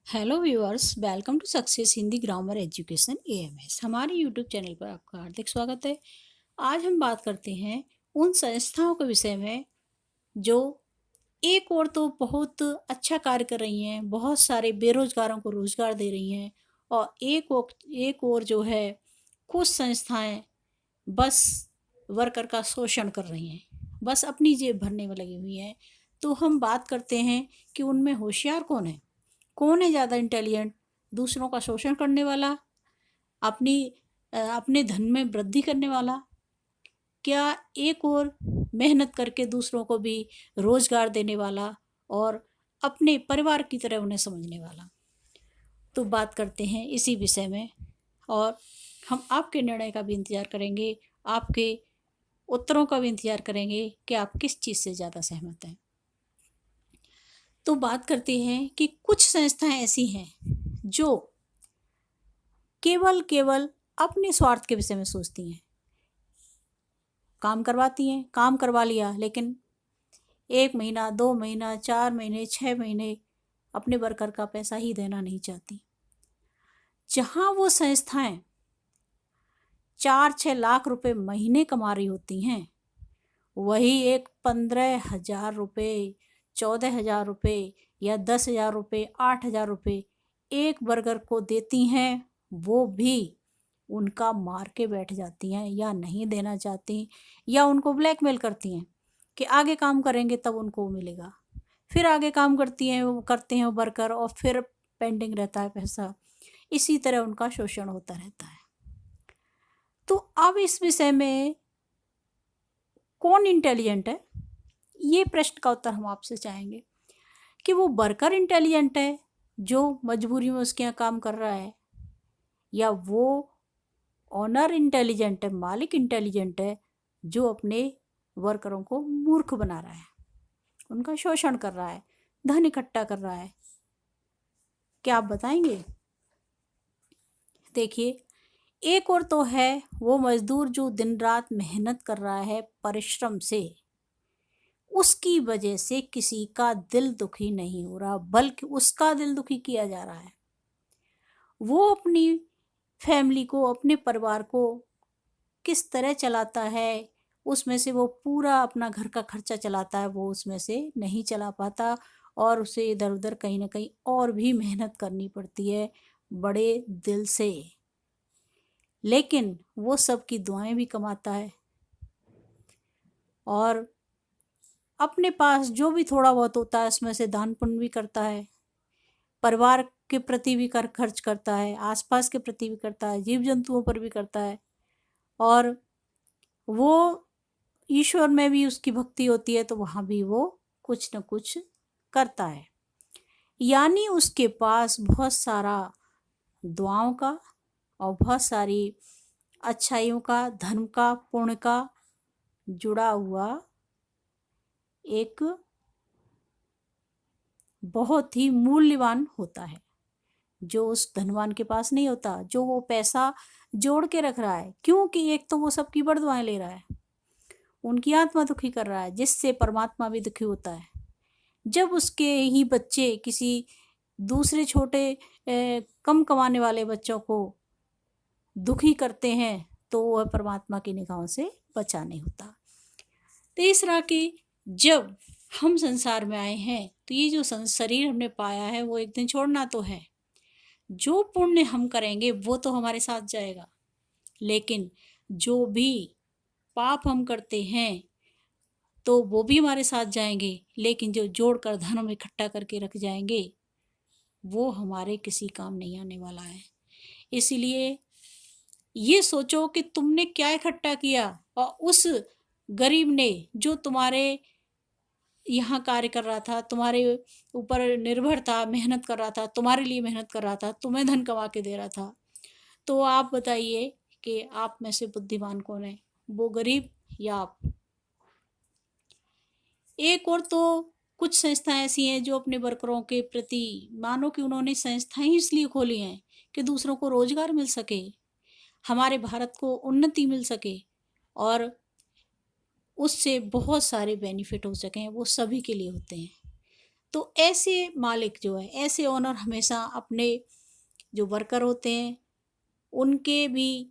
Hello viewers, welcome to success Hindi grammar education AMS. हमारे YouTube channel पर आपका हार्दिक स्वागत है। आज हम बात करते हैं उन संस्थाओं के विषय में जो एक और तो बहुत अच्छा कार्य कर रही हैं, बहुत सारे बेरोजगारों को रोजगार दे रही हैं, और एक और जो है कुछ संस्थाएं बस वर्कर का शोषण कर रही हैं, बस अपनी जेब भरने में लगी हुई हैं। तो हम बात करते हैं कि उनमें होशियार कौन है ज़्यादा इंटेलिजेंट, दूसरों का शोषण करने वाला, अपनी अपने धन में वृद्धि करने वाला, क्या एक और मेहनत करके दूसरों को भी रोजगार देने वाला और अपने परिवार की तरह उन्हें समझने वाला। तो बात करते हैं इसी विषय में, और हम आपके निर्णय का भी इंतज़ार करेंगे, आपके उत्तरों का भी इंतज़ार करेंगे कि आप किस चीज़ से ज़्यादा सहमत हैं। तो बात करते हैं कि कुछ संस्थाएं ऐसी हैं जो केवल केवल अपने स्वार्थ के विषय में सोचती हैं। काम करवाती हैं, काम करवा लिया, लेकिन 1 महीना, 2 महीना, 4 महीने, 6 महीने अपने वर्कर का पैसा ही देना नहीं चाहती। जहाँ वो संस्थाएं 4-6 लाख रुपए महीने कमा रही होती हैं, वही एक 15,000 रुपये, 14,000 रुपये या 10,000 रुपये, 8,000 रुपये एक वर्कर को देती हैं, वो भी उनका मार के बैठ जाती हैं या नहीं देना चाहती, या उनको ब्लैकमेल करती हैं कि आगे काम करेंगे तब उनको मिलेगा। फिर आगे काम करते हैं वो वर्कर, और फिर पेंडिंग रहता है पैसा। इसी तरह उनका शोषण होता रहता है। तो अब इस विषय में कौन इंटेलिजेंट है, ये प्रश्न का उत्तर हम आपसे चाहेंगे कि वो वर्कर इंटेलिजेंट है जो मजबूरी में उसके यहाँ काम कर रहा है, या वो ऑनर इंटेलिजेंट है, मालिक इंटेलिजेंट है जो अपने वर्करों को मूर्ख बना रहा है, उनका शोषण कर रहा है, धन इकट्ठा कर रहा है। क्या आप बताएंगे? देखिए, एक और तो है वो मजदूर जो दिन रात मेहनत कर रहा है परिश्रम से, उसकी वजह से किसी का दिल दुखी नहीं हो रहा, बल्कि उसका दिल दुखी किया जा रहा है। वो अपनी फैमिली को, अपने परिवार को किस तरह चलाता है, उसमें से वो पूरा अपना घर का खर्चा चलाता है, वो उसमें से नहीं चला पाता, और उसे इधर उधर कहीं ना कहीं और भी मेहनत करनी पड़ती है बड़े दिल से। लेकिन वो सबकी दुआएं भी कमाता है, और अपने पास जो भी थोड़ा बहुत होता है उसमें से दान पुण्य भी करता है, परिवार के प्रति भी खर्च करता है, आसपास के प्रति भी करता है, जीव जंतुओं पर भी करता है, और वो ईश्वर में भी उसकी भक्ति होती है तो वहाँ भी वो कुछ न कुछ करता है। यानी उसके पास बहुत सारा दुआओं का और बहुत सारी अच्छाइयों का, धर्म का, पुण्य का जुड़ा हुआ एक बहुत ही मूल्यवान होता है, जो उस धनवान के पास नहीं होता, जो वो पैसा जोड़ के रख रहा है। क्योंकि एक तो वो सबकी बड़ दुआएं ले रहा है, उनकी आत्मा दुखी कर रहा है, जिससे परमात्मा भी दुखी होता है। जब उसके ही बच्चे किसी दूसरे छोटे कम कमाने वाले बच्चों को दुखी करते हैं तो वह परमात्मा की निगाहों से बचा नहीं होता। तीसरा कि जब हम संसार में आए हैं तो ये जो शरीर हमने पाया है वो एक दिन छोड़ना तो है। जो पुण्य हम करेंगे वो तो हमारे साथ जाएगा, लेकिन जो भी पाप हम करते हैं तो वो भी हमारे साथ जाएंगे, लेकिन जो जोड़ कर धन हम इकट्ठा करके रख जाएंगे वो हमारे किसी काम नहीं आने वाला है। इसलिए ये सोचो कि तुमने क्या इकट्ठा किया, और उस गरीब ने जो तुम्हारे यहाँ कार्य कर रहा था, तुम्हारे ऊपर निर्भर था, मेहनत कर रहा था, तुम्हारे लिए मेहनत कर रहा था, तुम्हें धन कमा के दे रहा था, तो आप बताइए कि आप में से बुद्धिमान कौन है, वो गरीब या आप? एक और तो कुछ संस्थाएं ऐसी हैं जो अपने वर्करों के प्रति, मानो कि उन्होंने संस्थाएं इसलिए खोली हैं कि दूसरों को रोजगार मिल सके, हमारे भारत को उन्नति मिल सके, और उससे बहुत सारे बेनिफिट हो सकें, वो सभी के लिए होते हैं। तो ऐसे मालिक जो है, ऐसे ओनर हमेशा अपने जो वर्कर होते हैं उनके भी,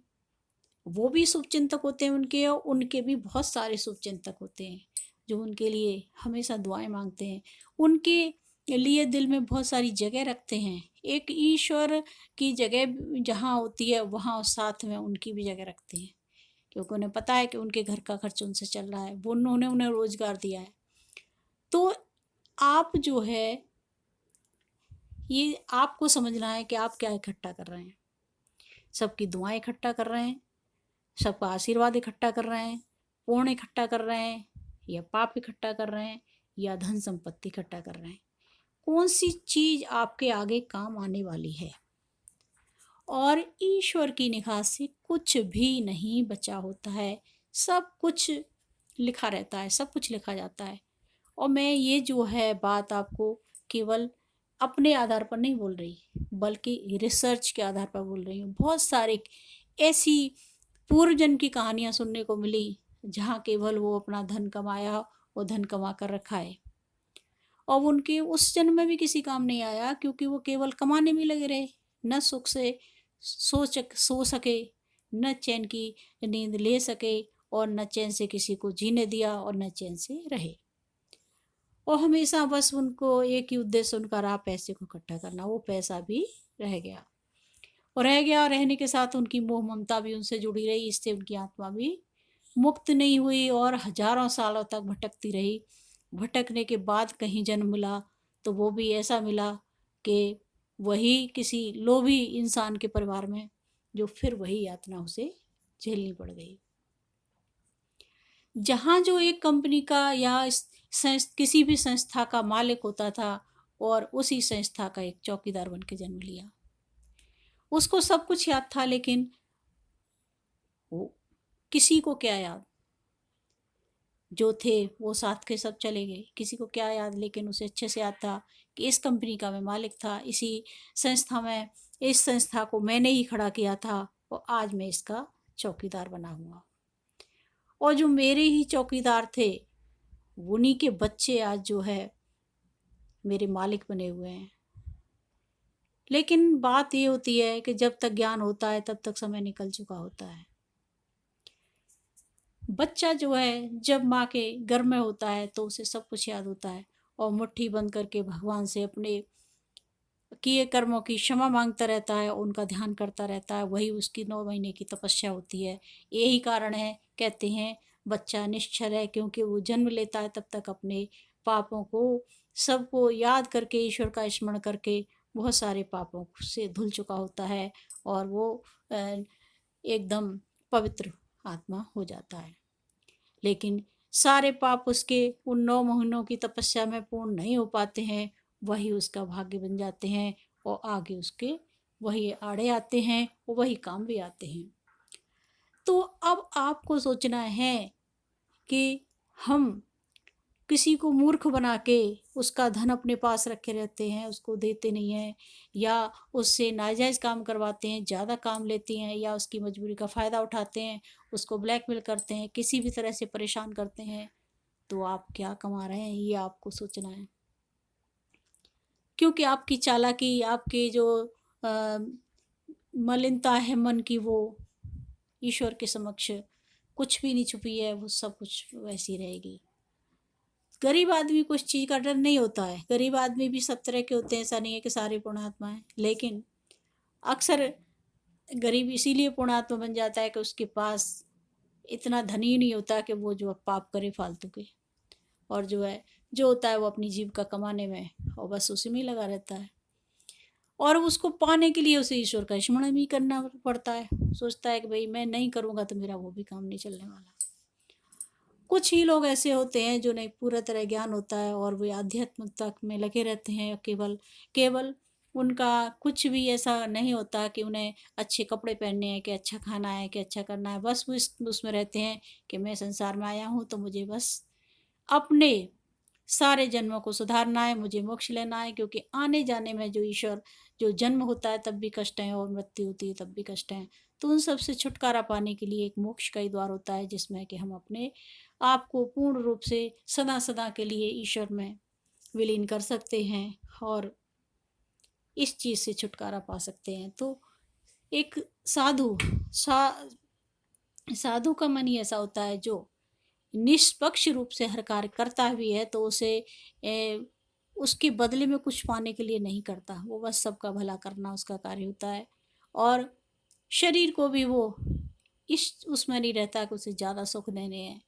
वो भी शुभचिंतक होते हैं उनके, और उनके भी बहुत सारे शुभचिंतक होते हैं जो उनके लिए हमेशा दुआएं मांगते हैं, उनके लिए दिल में बहुत सारी जगह रखते हैं। एक ईश्वर की जगह जहाँ होती है वहाँ साथ में उनकी भी जगह रखते हैं, क्योंकि उन्हें पता है कि उनके घर का खर्च उनसे चल रहा है, वो उन्होंने उन्हें रोजगार दिया है। तो आप जो है, ये आपको समझना है कि आप क्या इकट्ठा कर रहे हैं। सबकी दुआएं इकट्ठा कर रहे हैं, सबका आशीर्वाद इकट्ठा कर रहे हैं, पुण्य इकट्ठा कर रहे हैं, या पाप इकट्ठा कर रहे हैं, या धन संपत्ति इकट्ठा कर रहे हैं। कौन सी चीज आपके आगे काम आने वाली है। और ईश्वर की निगाह से कुछ भी नहीं बचा होता है, सब कुछ लिखा रहता है, सब कुछ लिखा जाता है। और मैं ये जो है बात आपको केवल अपने आधार पर नहीं बोल रही, बल्कि रिसर्च के आधार पर बोल रही हूँ। बहुत सारे ऐसी पूर्व जन्म की कहानियाँ सुनने को मिली जहाँ केवल वो अपना धन कमाया और धन कमा कर रखा है, और उनके उस जन्म में भी किसी काम नहीं आया, क्योंकि वो केवल कमाने में लगे रहे, न सुख से सो सके, न चैन की नींद ले सके, और न चैन से किसी को जीने दिया, और न चैन से रहे। और हमेशा बस उनको एक ही उद्देश्य उनका रहा, पैसे को इकट्ठा करना। वो पैसा भी रह गया, और रह गया, रहने के साथ उनकी मोह ममता भी उनसे जुड़ी रही, इससे उनकी आत्मा भी मुक्त नहीं हुई और हजारों सालों तक भटकती रही। भटकने के बाद कहीं जन्म मिला तो वो भी ऐसा मिला कि वही किसी लोभी इंसान के परिवार में, जो फिर वही यातना उसे झेलनी पड़ गई। जहाँ जो एक कंपनी का या किसी भी संस्था का मालिक होता था, और उसी संस्था का एक चौकीदार बन के जन्म लिया। उसको सब कुछ याद था, लेकिन वो किसी को क्या याद, जो थे वो साथ के सब चले गए, किसी को क्या याद। लेकिन उसे अच्छे से याद था कि इस कंपनी का मैं मालिक था, इसी संस्था में, इस संस्था को मैंने ही खड़ा किया था, और आज मैं इसका चौकीदार बना हुआ। और जो मेरे ही चौकीदार थे, उन्हीं के बच्चे आज जो है मेरे मालिक बने हुए हैं। लेकिन बात ये होती है कि जब तक ज्ञान होता है तब तक समय निकल चुका होता है। बच्चा जो है जब माँ के गर्भ में होता है तो उसे सब कुछ याद होता है, और मुट्ठी बंद करके भगवान से अपने किए कर्मों की क्षमा मांगता रहता है, उनका ध्यान करता रहता है। वही उसकी 9 महीने की तपस्या होती है। यही कारण है, कहते हैं बच्चा निश्चर है, क्योंकि वो जन्म लेता है तब तक अपने पापों को सबको याद करके, ईश्वर का स्मरण करके बहुत सारे पापों से धुल चुका होता है, और वो एकदम पवित्र आत्मा हो जाता है। लेकिन सारे पाप उसके उन 9 महीनों की तपस्या में पूर्ण नहीं हो पाते हैं, वही उसका भाग्य बन जाते हैं, और आगे उसके वही आड़े आते हैं, और वही काम भी आते हैं। तो अब आपको सोचना है कि हम किसी को मूर्ख बना के उसका धन अपने पास रखे रहते हैं, उसको देते नहीं हैं, या उससे नाजायज़ काम करवाते हैं, ज़्यादा काम लेते हैं, या उसकी मजबूरी का फ़ायदा उठाते हैं, उसको ब्लैकमेल करते हैं, किसी भी तरह से परेशान करते हैं, तो आप क्या कमा रहे हैं, ये आपको सोचना है। क्योंकि आपकी चालाकी, आपकी जो अ, मलिनता है मन की, वो ईश्वर के समक्ष कुछ भी नहीं छुपी है, वो सब कुछ वैसी रहेगी। गरीब आदमी को इस चीज़ का डर नहीं होता है। गरीब आदमी भी सब तरह के होते हैं, ऐसा नहीं है कि सारे पुण्यात्मा हैं। लेकिन अक्सर गरीब इसीलिए पुण्यात्मा बन जाता है कि उसके पास इतना धन ही नहीं होता कि वो जो पाप करे फालतू के, और जो है जो होता है वो अपनी जीविका कमाने में, और बस उसी में ही लगा रहता है। और उसको पाने के लिए उसे ईश्वर का स्मरण भी करना पड़ता है। सोचता है कि भाई मैं नहीं करूँगा तो मेरा वो भी काम नहीं चलने वाला। कुछ ही लोग ऐसे होते हैं जो नहीं पूरा तरह ज्ञान होता है, और वे आध्यात्मिकता में लगे रहते हैं। केवल केवल उनका कुछ भी ऐसा नहीं होता कि उन्हें अच्छे कपड़े पहनने हैं, कि अच्छा खाना है, कि अच्छा करना है। बस वो उसमें रहते हैं कि मैं संसार में आया हूँ तो मुझे बस अपने सारे जन्मों को सुधारना है, मुझे मोक्ष लेना है। क्योंकि आने जाने में जो ईश्वर, जो जन्म होता है तब भी कष्ट है, और मृत्यु होती है तब भी कष्ट है। तो उन सब से छुटकारा पाने के लिए एक मोक्ष का ही द्वार होता है, जिसमें कि हम अपने आप को पूर्ण रूप से सदा सदा के लिए ईश्वर में विलीन कर सकते हैं और इस चीज़ से छुटकारा पा सकते हैं। तो एक साधु सा साधु का मन ही ऐसा होता है जो निष्पक्ष रूप से हर कार्य करता भी है, तो उसे उसके बदले में कुछ पाने के लिए नहीं करता, वो बस सबका भला करना उसका कार्य होता है। और शरीर को भी वो इस उसमें नहीं रहता कि उसे ज़्यादा सुख देने हैं,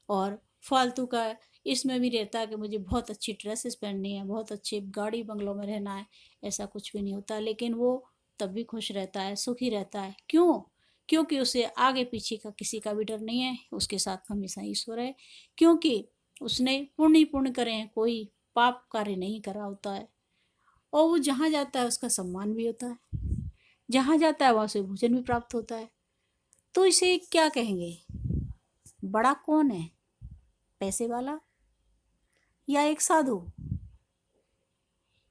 और फालतू का इसमें भी रहता है कि मुझे बहुत अच्छी ड्रेसेस पहननी है, बहुत अच्छे गाड़ी बंगलों में रहना है। ऐसा कुछ भी नहीं होता, लेकिन वो तब भी खुश रहता है, सुखी रहता है। क्यों? क्योंकि उसे आगे पीछे का किसी का भी डर नहीं है, उसके साथ हमेशा ईश्वर है। क्योंकि उसने पुण्य ही पुण्य करे हैं, कोई पाप कार्य नहीं करा होता है। और वो जहाँ जाता है उसका सम्मान भी होता है, जहाँ जाता है वहाँ उसे भोजन भी प्राप्त होता है। तो इसे क्या कहेंगे? बड़ा कौन है, पैसे वाला या एक साधु?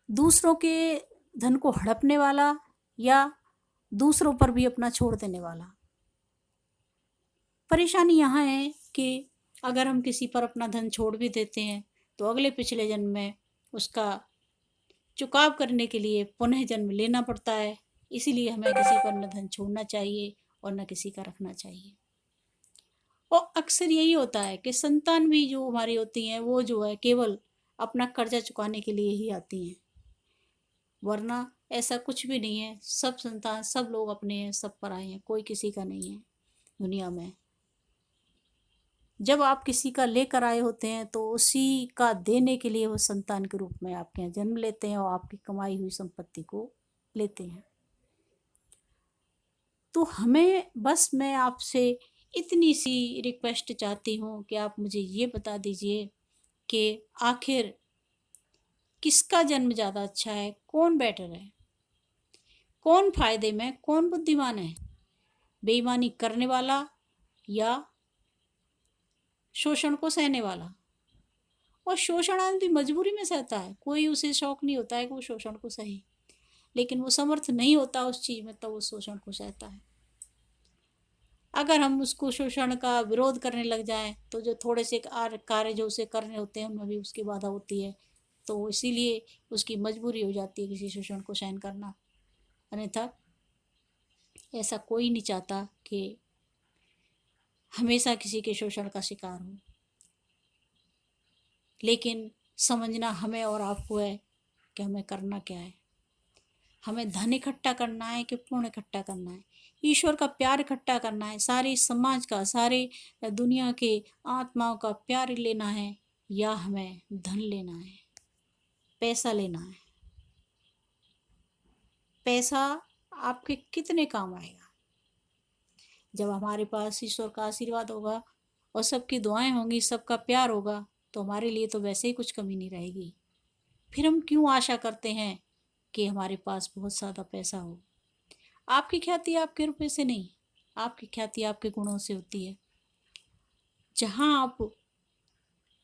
दूसरों के धन को हड़पने वाला या दूसरों पर भी अपना छोड़ देने वाला? परेशानी यहाँ है कि अगर हम किसी पर अपना धन छोड़ भी देते हैं तो अगले पिछले जन्म में उसका चुकाव करने के लिए पुनः जन्म लेना पड़ता है। इसीलिए हमें किसी पर न धन छोड़ना चाहिए और न किसी का रखना चाहिए। और अक्सर यही होता है कि संतान भी जो हमारी होती हैं वो जो है केवल अपना कर्जा चुकाने के लिए ही आती हैं, वरना ऐसा कुछ भी नहीं है। सब संतान, सब लोग अपने हैं, सब पराए हैं, कोई किसी का नहीं है दुनिया में। जब आप किसी का लेकर आए होते हैं तो उसी का देने के लिए वो संतान के रूप में आपके यहाँ जन्म लेते हैं और आपकी कमाई हुई संपत्ति को लेते हैं। तो हमें बस, मैं आपसे इतनी सी रिक्वेस्ट चाहती हूँ कि आप मुझे ये बता दीजिए कि आखिर किसका जन्म ज़्यादा अच्छा है, कौन बेटर है, कौन फायदे में, कौन बुद्धिमान है, बेईमानी करने वाला या शोषण को सहने वाला? और शोषण आदमी मजबूरी में सहता है, कोई उसे शौक नहीं होता है कि वो शोषण को सहे, लेकिन वो समर्थ नहीं होता उस चीज़ में, तो वो शोषण को सहता है। अगर हम उसको शोषण का विरोध करने लग जाएं तो जो थोड़े से कार्य जो उसे करने होते हैं उनमें भी उसकी बाधा होती है, तो इसीलिए उसकी मजबूरी हो जाती है किसी शोषण को सहन करना। अन्यथा ऐसा कोई नहीं चाहता कि हमेशा किसी के शोषण का शिकार हो। लेकिन समझना हमें और आपको है कि हमें करना क्या है। हमें धन इकट्ठा करना है कि पुण्य इकट्ठा करना है, ईश्वर का प्यार इकट्ठा करना है, सारे समाज का, सारे दुनिया के आत्माओं का प्यार लेना है, या हमें धन लेना है, पैसा लेना है? पैसा आपके कितने काम आएगा? जब हमारे पास ईश्वर का आशीर्वाद होगा और सबकी दुआएं होंगी, सबका प्यार होगा, तो हमारे लिए तो वैसे ही कुछ कमी नहीं रहेगी। फिर हम क्यों आशा करते हैं कि हमारे पास बहुत ज़्यादा पैसा हो? आपकी ख्याति आपके रुपए से नहीं, आपकी ख्याति आपके गुणों से होती है। जहाँ आप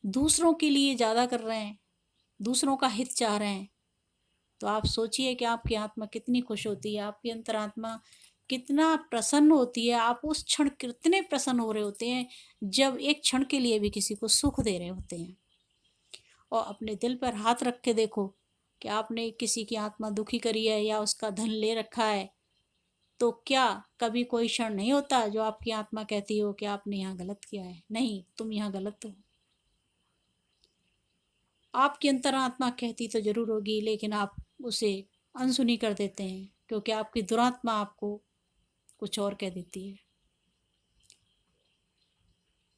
दूसरों के लिए ज़्यादा कर रहे हैं, दूसरों का हित चाह रहे हैं, तो आप सोचिए कि आपकी आत्मा कितनी खुश होती है, आपकी अंतरात्मा कितना प्रसन्न होती है। आप उस क्षण कितने प्रसन्न हो रहे होते हैं जब एक क्षण के लिए भी किसी को सुख दे रहे होते हैं। और अपने दिल पर हाथ रख के देखो कि आपने किसी की आत्मा दुखी करी है या उसका धन ले रखा है, तो क्या कभी कोई क्षण नहीं होता जो आपकी आत्मा कहती हो कि आपने यहाँ गलत किया है? नहीं, तुम यहाँ गलत हो। आपकी अंतरात्मा कहती तो जरूर होगी, लेकिन आप उसे अनसुनी कर देते हैं क्योंकि आपकी दुरात्मा आपको कुछ और कह देती है।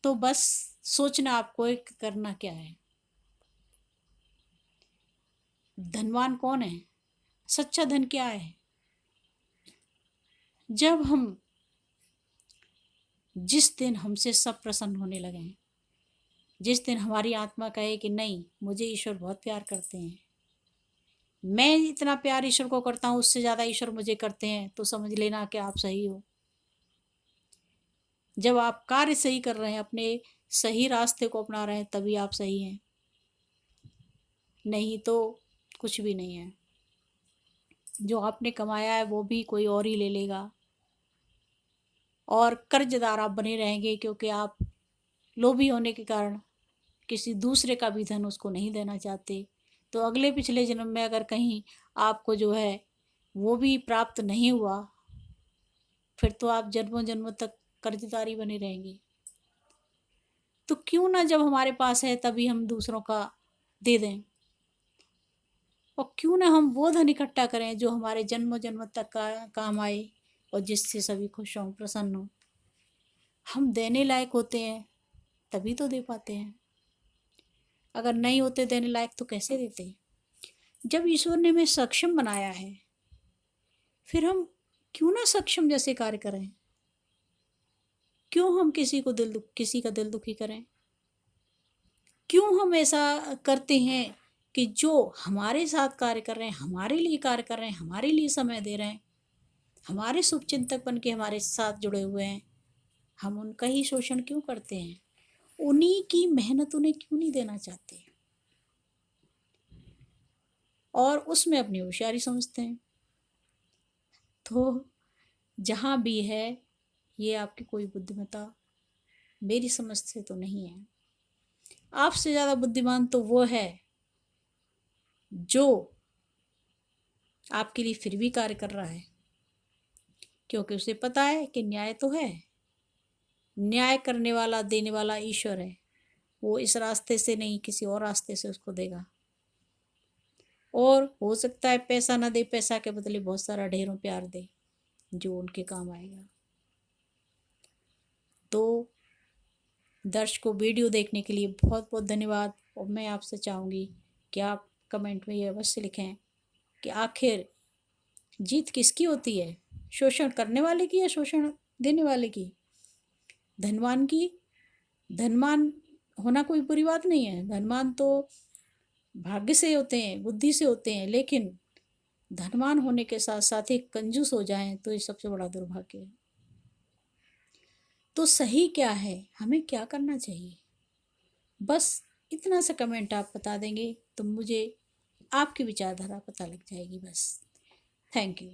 तो बस सोचना आपको एक करना क्या है। धनवान कौन है? सच्चा धन क्या है? जब हम, जिस दिन हमसे सब प्रसन्न होने लगे, जिस दिन हमारी आत्मा कहे कि नहीं, मुझे ईश्वर बहुत प्यार करते हैं, मैं इतना प्यार ईश्वर को करता हूँ, उससे ज़्यादा ईश्वर मुझे करते हैं, तो समझ लेना कि आप सही हो। जब आप कार्य सही कर रहे हैं, अपने सही रास्ते को अपना रहे हैं, तभी आप सही हैं, नहीं तो कुछ भी नहीं है। जो आपने कमाया है वो भी कोई और ही ले लेगा, और कर्जदार आप बने रहेंगे क्योंकि आप लोभी होने के कारण किसी दूसरे का भी धन उसको नहीं देना चाहते। तो अगले पिछले जन्म में अगर कहीं आपको जो है वो भी प्राप्त नहीं हुआ, फिर तो आप जन्मों जन्मों तक कर्जदारी बने रहेंगे। तो क्यों ना जब हमारे पास है तभी हम दूसरों का दे दें, और क्यों ना हम वो धन इकट्ठा करें जो हमारे जन्मों जन्मों तक का काम आए और जिससे सभी खुश हों, प्रसन्न हों। हम देने लायक होते हैं तभी तो दे पाते हैं, अगर नहीं होते देने लायक तो कैसे देते। जब ईश्वर ने हमें सक्षम बनाया है, फिर हम क्यों ना सक्षम जैसे कार्य करें। क्यों हम किसी का दिल दुखी करें। क्यों हम ऐसा करते हैं कि जो हमारे साथ कार्य कर रहे हैं, हमारे लिए कार्य कर रहे हैं, हमारे लिए समय दे रहे हैं, हमारे शुभ चिंतक बन के हमारे साथ जुड़े हुए हैं, हम उनका ही शोषण क्यों करते हैं। उन्हीं की मेहनत उन्हें क्यों नहीं देना चाहते और उसमें अपनी होशियारी समझते हैं। तो जहाँ भी है ये आपकी कोई बुद्धिमत्ता मेरी समझ से तो नहीं है। आपसे ज़्यादा बुद्धिमान तो वो है जो आपके लिए फिर भी कार्य कर रहा है, क्योंकि उसे पता है कि न्याय तो है, न्याय करने वाला देने वाला ईश्वर है। वो इस रास्ते से नहीं किसी और रास्ते से उसको देगा। और हो सकता है पैसा ना दे, पैसा के बदले बहुत सारा ढेरों प्यार दे जो उनके काम आएगा। तो दर्शकों, वीडियो देखने के लिए बहुत बहुत धन्यवाद। और मैं आपसे चाहूँगी कि आप कमेंट में ये अवश्य लिखें कि आखिर जीत किसकी होती है, शोषण करने वाले की या शोषण देने वाले की। धनवान की। धनवान होना कोई बुरी बात नहीं है, धनवान तो भाग्य से होते हैं, बुद्धि से होते हैं, लेकिन धनवान होने के साथ साथ ही कंजूस हो जाएं तो ये सबसे बड़ा दुर्भाग्य है। तो सही क्या है, हमें क्या करना चाहिए, बस इतना सा कमेंट आप बता देंगे तो मुझे आपकी विचारधारा पता लग जाएगी। बस थैंक यू।